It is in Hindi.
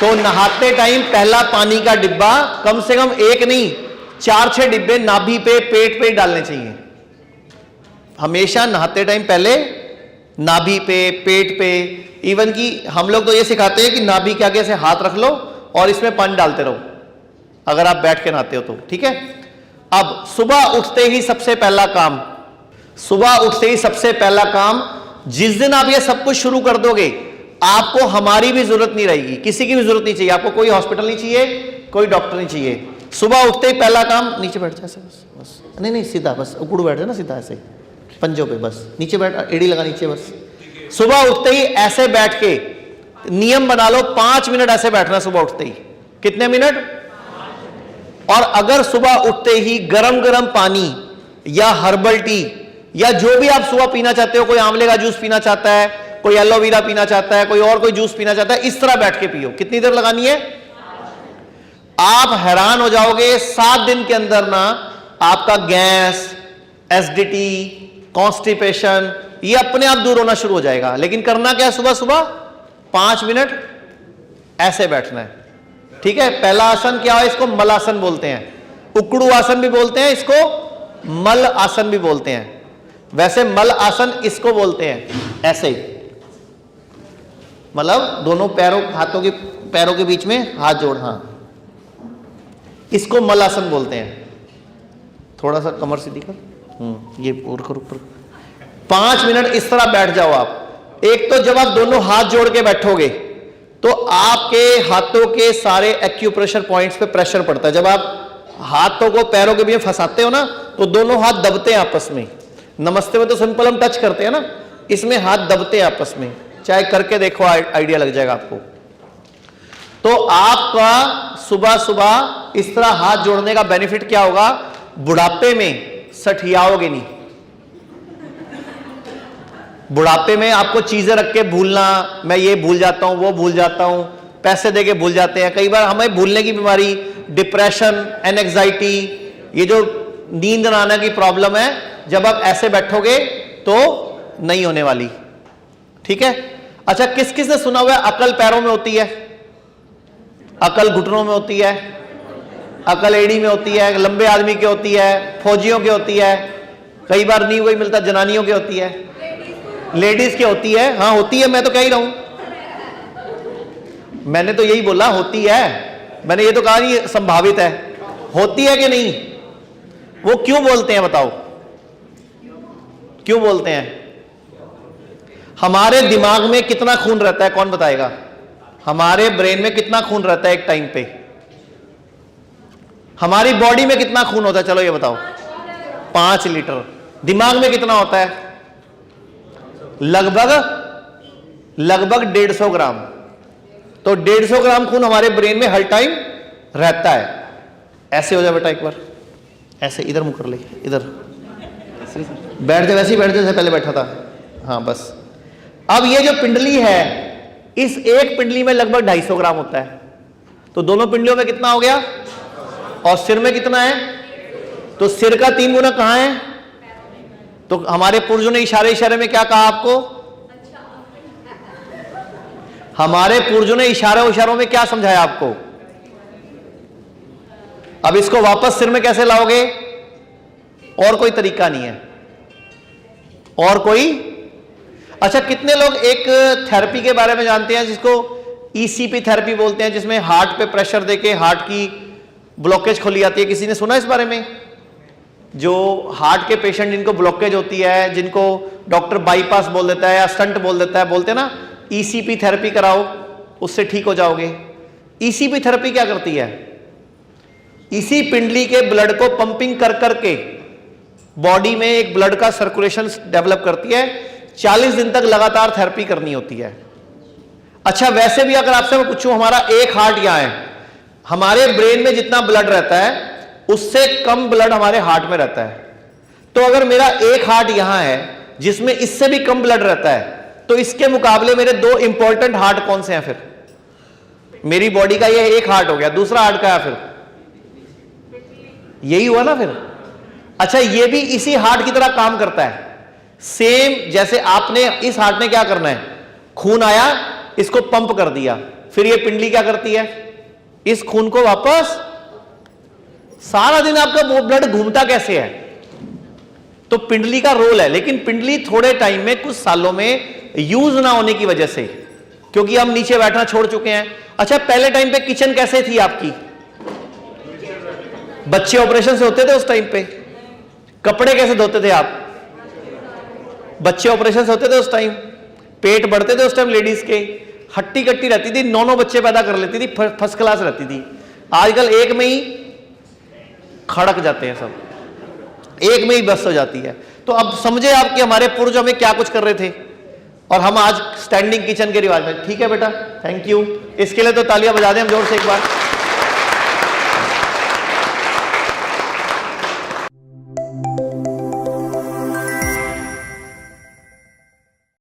तो नहाते टाइम पहला पानी का डिब्बा कम से कम एक नहीं 4-6 डिब्बे नाभि पे, पेट पे डालने चाहिए। हमेशा नहाते टाइम पहले नाभि पे, पेट पे, इवन कि हम लोग तो ये सिखाते हैं कि नाभि के आगे से हाथ रख लो और इसमें पानी डालते रहो अगर आप बैठ के नहाते हो तो, ठीक है। अब सुबह उठते ही सबसे पहला काम, सुबह उठते ही सबसे पहला काम, जिस दिन आप ये सब कुछ शुरू कर दोगे आपको हमारी भी जरूरत नहीं रहेगी, किसी की भी जरूरत नहीं चाहिए, आपको कोई हॉस्पिटल नहीं चाहिए, कोई डॉक्टर नहीं चाहिए। सुबह उठते ही पहला काम, नीचे बैठ जाए बस, नहीं सीधा, बस उकड़ू बैठ जाए ना सीधा, ऐसे पंजों पे, बस नीचे बैठ, एड़ी लगा नीचे। बस सुबह उठते ही ऐसे बैठ के नियम बना लो 5 मिनट ऐसे बैठना सुबह उठते ही। कितने मिनट? और अगर सुबह उठते ही गरम गरम पानी या हर्बल टी या जो भी आप सुबह पीना चाहते हो, कोई आंवले का जूस पीना चाहता है, कोई एलोवेरा पीना चाहता है, कोई और कोई जूस पीना चाहता है, इस तरह बैठ के पियो। कितनी देर लगानी है? आप हैरान हो जाओगे 7 दिन के अंदर ना आपका गैस, एसिडिटी, कॉन्स्टिपेशन ये अपने आप दूर होना शुरू हो जाएगा। लेकिन करना क्या है? सुबह सुबह 5 मिनट ऐसे बैठना है, ठीक है। पहला आसन क्या है? इसको मलासन बोलते हैं, उकड़ू आसन भी बोलते हैं, इसको मल आसन भी बोलते हैं। वैसे मल आसन इसको बोलते हैं, ऐसे मतलब दोनों पैरों, हाथों के पैरों के बीच में हाथ जोड़, हाँ, इसको मल आसन बोलते हैं। थोड़ा सा कमर सीधी कर, ये ऊपर 5 मिनट इस तरह बैठ जाओ आप। एक तो जब आप दोनों हाथ जोड़ के बैठोगे तो आपके हाथों के सारे एक्यूप्रेशर पॉइंट्स पे प्रेशर पड़ता है। जब आप हाथों को पैरों के बीच में फंसाते हो ना तो दोनों हाथ दबते हैं आपस में। नमस्ते में तो सिंपल हम टच करते हैं ना, इसमें हाथ दबते हैं आपस में। चाहे करके देखो, आइडिया लग जाएगा आपको। तो आपका सुबह सुबह इस तरह हाथ जोड़ने का बेनिफिट क्या होगा? बुढ़ापे में सठियाओगे नहीं। बुढ़ापे में आपको चीजें रख के भूलना, मैं ये भूल जाता हूं, वो भूल जाता हूं, पैसे देके भूल जाते हैं। कई बार हमें भूलने की बीमारी, डिप्रेशन, एंजाइटी, ये जो नींद न आने की प्रॉब्लम है, जब आप ऐसे बैठोगे तो नहीं होने वाली, ठीक है। अच्छा, किस किस ने सुना हुआ है अकल पैरों में होती है, अकल घुटनों में होती है, अकल एड़ी में होती है, लंबे आदमी की होती है, फौजियों की होती है, कई बार नहीं वही मिलता, जनानियों की होती है, लेडीज की होती है। हाँ होती है, मैं तो कह ही रहा हूं, मैंने तो यही बोला होती है, मैंने ये तो कहा नहीं संभावित है। होती है कि नहीं? वो क्यों बोलते हैं बताओ, क्यों बोलते हैं? हमारे दिमाग में कितना खून रहता है, कौन बताएगा? हमारे ब्रेन में कितना खून रहता है एक टाइम पे? हमारी बॉडी में कितना खून होता है, चलो ये बताओ? 5 लीटर। दिमाग में कितना होता है? लगभग 150 ग्राम। तो 150 ग्राम खून हमारे ब्रेन में हर टाइम रहता है। ऐसे हो जाए बेटा एक बार, ऐसे इधर मुंह कर ले, इधर बैठ जाए, वैसे ही बैठ जाए जैसे पहले बैठा था। हाँ बस। अब ये जो पिंडली है, इस एक पिंडली में लगभग 250 ग्राम होता है। तो दोनों पिंडलियों में कितना हो गया? और सिर में कितना है? तो सिर का 3 गुना कहां है? तो हमारे पुरुषों ने इशारे इशारे में क्या कहा आपको? हमारे पुरुषों ने इशारों में क्या समझाया आपको? अब इसको वापस सिर में कैसे लाओगे? और कोई तरीका नहीं है, और कोई। अच्छा, कितने लोग एक थेरेपी के बारे में जानते हैं जिसको ईसीपी थेरेपी बोलते हैं, जिसमें हार्ट पे प्रेशर देके हार्ट की ब्लॉकेज खोली जाती है? किसी ने सुना इस बारे में? जो हार्ट के पेशेंट जिनको ब्लॉकेज होती है, जिनको डॉक्टर बाईपास बोल देता है या स्टंट बोल देता है, बोलते हैं ना ईसीपी थेरेपी कराओ, उससे ठीक हो जाओगे। ईसीपी थेरेपी क्या करती है? इसी पिंडली के ब्लड को पंपिंग कर करके बॉडी में एक ब्लड का सर्कुलेशन डेवलप करती है। 40 दिन तक लगातार थेरेपी करनी होती है। अच्छा, वैसे भी अगर आपसे मैं पूछूं, हमारा एक हार्ट यहां है, हमारे ब्रेन में जितना ब्लड रहता है उससे कम ब्लड हमारे हार्ट में रहता है। तो अगर मेरा एक हार्ट यहां है जिसमें इससे भी कम ब्लड रहता है, तो इसके मुकाबले मेरे 2 इंपॉर्टेंट हार्ट कौन से हैं? फिर मेरी बॉडी का ये एक हार्ट हो गया, दूसरा हार्ट का है फिर यही हुआ ना फिर। अच्छा, ये भी इसी हार्ट की तरह काम करता है, सेम जैसे आपने इस हार्ट ने क्या करना है? खून आया, इसको पंप कर दिया, फिर ये पिंडली क्या करती है, इस खून को वापस, सारा दिन आपका ब्लड घूमता कैसे है, तो पिंडली का रोल है। लेकिन पिंडली थोड़े टाइम में, कुछ सालों में यूज ना होने की वजह से, क्योंकि हम नीचे बैठना छोड़ चुके हैं। अच्छा, पहले टाइम पे किचन कैसे थी आपकी, बच्चे ऑपरेशन से होते थे उस टाइम पे, कपड़े कैसे धोते थे आप, बच्चे ऑपरेशन से होते थे उस टाइम, पेट बढ़ते थे उस टाइम लेडीज के, हट्टी कट्टी रहती थी, 9 बच्चे पैदा कर लेती थी, फर्स्ट क्लास रहती थी। आजकल एक में ही खड़क जाते हैं सब, एक में ही बस हो जाती है। तो अब समझे आप कि हमारे पूर्वज हमें क्या कुछ कर रहे थे, और हम आज स्टैंडिंग किचन के रिवाज में। ठीक है बेटा, थैंक यू, इसके लिए तो तालियां बजा दें हम जोर से एक बार।